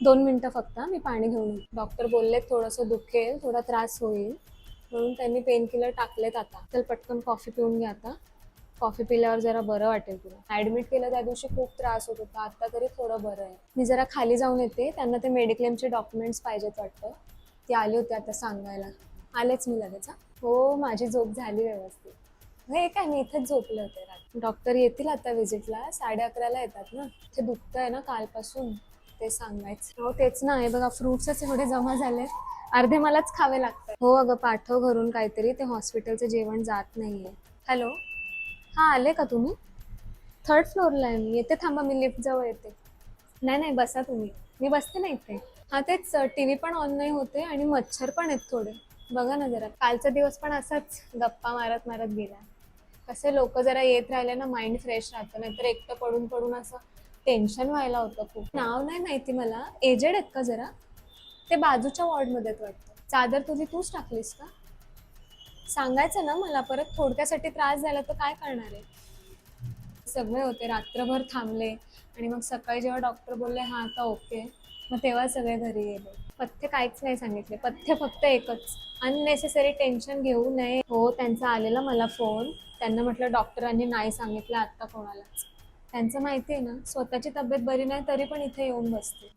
2 मिनिटं फक्त मी पाणी घेऊन येते. डॉक्टर बोलले थोडंसं दुखेल, थोडा त्रास होईल, म्हणून त्यांनी पेन किलर टाकलेत आता. चल पटकन कॉफी पिऊन घे आता. कॉफी पिल्यावर जरा बरं वाटेल तुला. ऍडमिट केलं त्या दिवशी खूप त्रास होत होता, आता तरी थोडं बरं आहे. मी जरा खाली जाऊन येते, त्यांना ते मेडिक्लेमचे डॉक्युमेंट्स पाहिजेत वाटतं. ती आली होती आता सांगायला. आलेच मी लगेच. हो, माझी झोप झाली व्यवस्थित. हे काय, मी इथेच झोपले होते रात्री. डॉक्टर येतील आता व्हिजिटला, 11:30ला येतात ना. ते दुखतंय ना कालपासून, ते सांगायचं. हो तेच ना, हे बघा फ्रुट्सच एवढे जमा झाले, अर्धे मलाच खावे लागतात. हो अगं, पाठव घरून काहीतरी, ते हॉस्पिटलचं जेवण जात नाहीये. हॅलो, हां आले का तुम्ही? 3rd फ्लोअरला आहे मी. येते, थांबा मी लिफ्ट जवळ येते. नाही नाही, बसा तुम्ही, मी बसते ना इथे. हा तेच, टीव्ही पण ऑन नाही होते आणि मच्छर पण आहेत थोडे. बघा ना जरा, कालचा दिवस पण असाच गप्पा मारत मारत गेला. कसे लोक जरा येत राहिले ना, माइंड फ्रेश राहतं, नाहीतर एकटं पडून पडून असं टेन्शन व्हायला होतं खूप. नाव नाही माहिती मला. एजेड आहेत का जरा? ते बाजूच्या वॉर्डमध्ये आहेत वाटतं. चादर तुझी तूच टाकलीस का? सांगायचं ना मला, परत थोडक्यासाठी त्रास झाला तर काय करणार आहे. सगळे होते, रात्रभर थांबले आणि मग सकाळी जेव्हा डॉक्टर बोलले हा आता ओके, मग तेव्हा सगळे घरी गेले. पथ्य काहीच नाही सांगितले, पथ्य फक्त एकच, अननेसेसरी टेन्शन घेऊ नये. हो, त्यांचा आलेला मला फोन. त्यांना म्हटलं डॉक्टरांनी नाही सांगितलं आत्ता कोणालाच. त्यांचं माहिती आहे ना, स्वतःची तब्येत बरी नाही तरी पण इथे येऊन बसते.